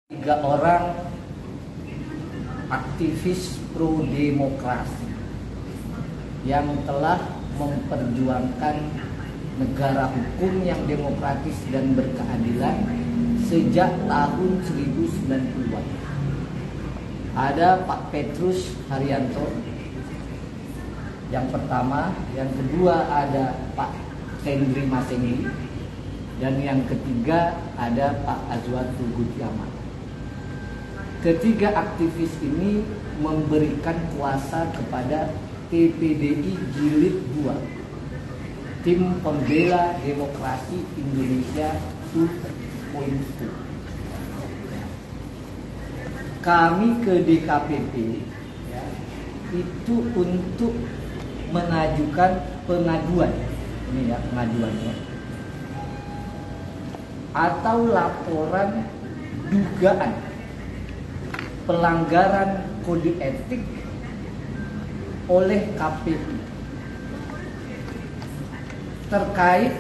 Tiga orang aktivis pro demokrasi yang telah memperjuangkan negara hukum yang demokratis dan berkeadilan sejak tahun 1090-an. Ada Pak Petrus Haryanto yang pertama, yang kedua ada Pak Hendri Masengi, dan yang ketiga ada Pak Azwar Turgutiamat. Ketiga aktivis ini memberikan kuasa kepada TPDI Jilid 2, Tim Pembela Demokrasi Indonesia 2.0. Kami ke DKPP itu untuk mengajukan pengaduan, ini ya pengaduannya, atau laporan dugaan pelanggaran kode etik oleh KPU terkait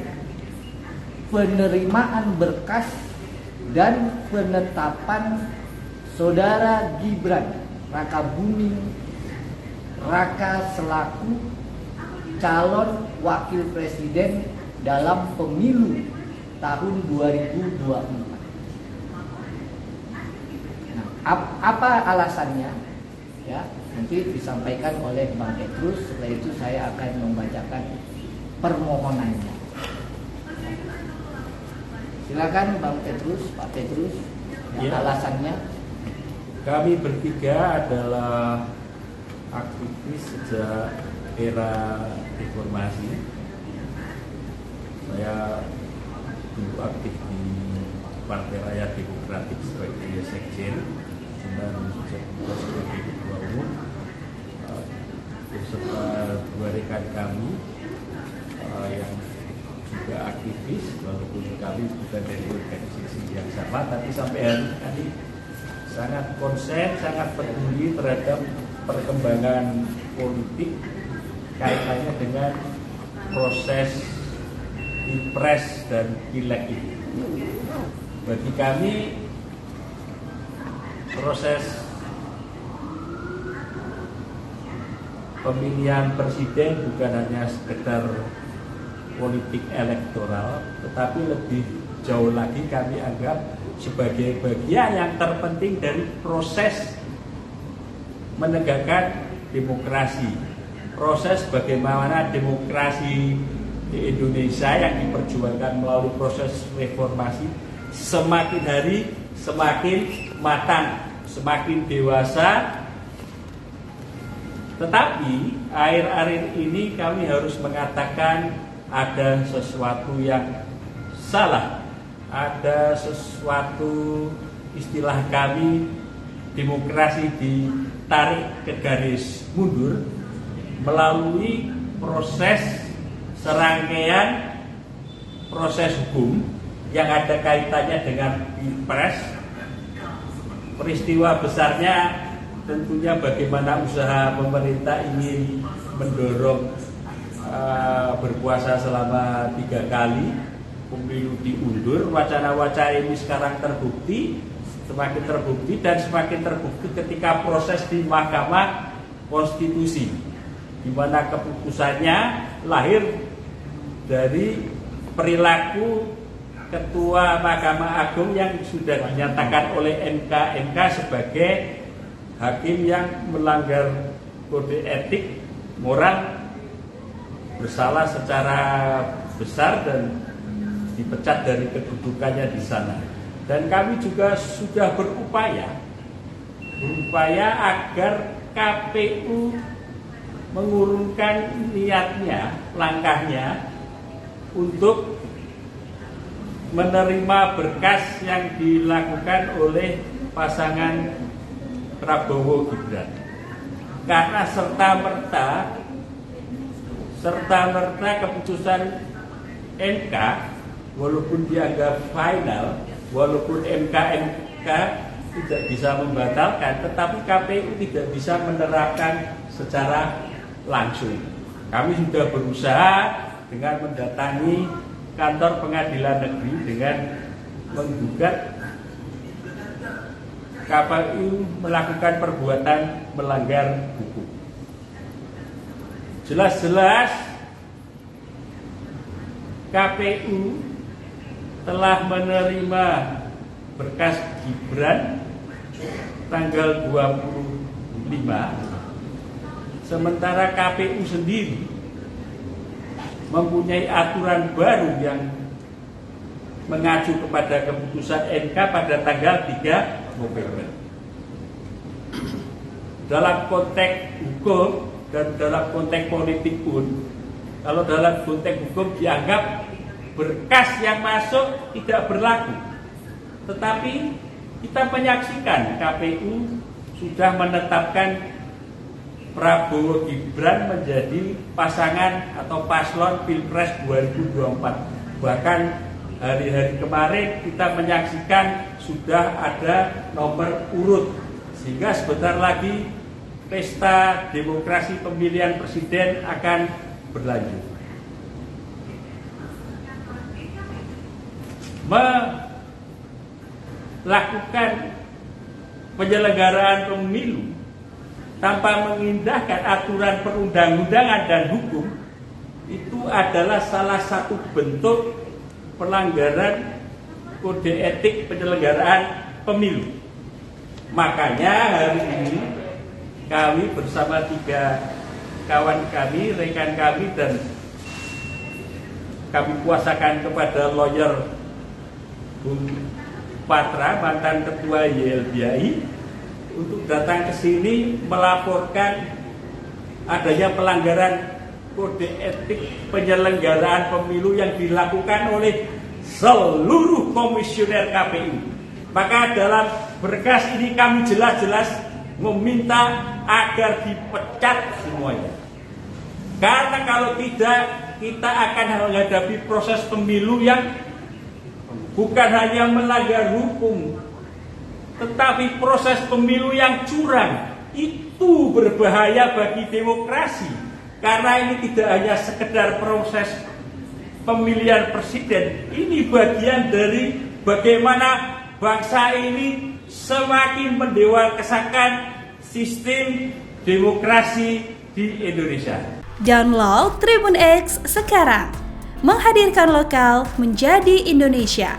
penerimaan berkas dan penetapan Saudara Gibran Rakabuming Raka selaku calon wakil presiden dalam pemilu tahun 2024. Apa alasannya? Ya, nanti disampaikan oleh Bang Petrus. Setelah itu saya akan membacakan permohonannya. Silakan Bang Petrus, Pak Petrus. Ya. Alasannya? Kami bertiga adalah aktivis sejak era reformasi. Saya dulu aktif di Partai Rakyat Demokratik sebagai sekjen, dan sejak sebagai ketua umum, beserta dua rekan kami yang juga aktivis, walaupun kami bukan dari organisasi yang sama, tapi sampai hari ini sangat konsen, sangat peduli terhadap perkembangan politik kaitannya dengan proses Pilpres dan Pileg ini. Bagi kami proses pemilihan presiden bukan hanya sekedar politik elektoral, tetapi lebih jauh lagi kami anggap sebagai bagian yang terpenting dari proses menegakkan demokrasi. Proses bagaimana demokrasi di Indonesia yang diperjuangkan melalui proses reformasi semakin hari semakin matang, semakin dewasa. Tetapi akhir-akhir ini kami harus mengatakan ada sesuatu yang salah. Ada sesuatu, istilah kami, demokrasi ditarik ke garis mundur melalui proses serangkaian proses hukum yang ada kaitannya dengan Pilpres. Peristiwa besarnya tentunya bagaimana usaha pemerintah ingin mendorong berpuasa selama 3 kali, pemilu diundur. Wacana-wacana ini sekarang terbukti, semakin terbukti dan semakin terbukti ketika proses di Mahkamah Konstitusi, di mana keputusannya lahir dari perilaku Ketua Mahkamah Agung yang sudah dinyatakan oleh MK sebagai hakim yang melanggar kode etik moral, bersalah secara besar dan dipecat dari kedudukannya di sana. Dan kami juga sudah berupaya agar KPU mengurungkan niatnya, langkahnya untuk menerima berkas yang dilakukan oleh pasangan Prabowo Gibran, karena serta-merta keputusan MK, walaupun dianggap final, walaupun MK tidak bisa membatalkan, tetapi KPU tidak bisa menerapkan secara langsung. Kami sudah berusaha dengan mendatangi kantor pengadilan negeri dengan menggugat KPU melakukan perbuatan melanggar hukum. Jelas-jelas KPU telah menerima berkas Gibran tanggal 25, sementara KPU sendiri mempunyai aturan baru yang mengacu kepada keputusan MK pada tanggal 3 November. Dalam konteks hukum dan dalam konteks politik pun, kalau dalam konteks hukum dianggap berkas yang masuk tidak berlaku. Tetapi kita menyaksikan KPU sudah menetapkan Prabowo Gibran menjadi pasangan atau paslon Pilpres 2024. Bahkan hari-hari kemarin kita menyaksikan sudah ada nomor urut, sehingga sebentar lagi pesta demokrasi pemilihan presiden akan berlanjut. Melakukan penyelenggaraan pemilu tanpa mengindahkan aturan perundang-undangan dan hukum itu adalah salah satu bentuk pelanggaran kode etik penyelenggaraan pemilu. Makanya hari ini kami bersama 3 kawan kami, rekan kami, dan kami kuasakan kepada lawyer Bung Patra, mantan ketua YLBI, untuk datang ke sini melaporkan adanya pelanggaran kode etik penyelenggaraan pemilu yang dilakukan oleh seluruh komisioner KPU. Maka dalam berkas ini kami jelas-jelas meminta agar dipecat semuanya. Karena kalau tidak, kita akan menghadapi proses pemilu yang bukan hanya melanggar hukum, tetapi proses pemilu yang curang. Itu berbahaya bagi demokrasi, karena ini tidak hanya sekedar proses pemilihan presiden, ini bagian dari bagaimana bangsa ini semakin mendewasakan sistem demokrasi di Indonesia. Download Tribun X sekarang, menghadirkan lokal menjadi Indonesia.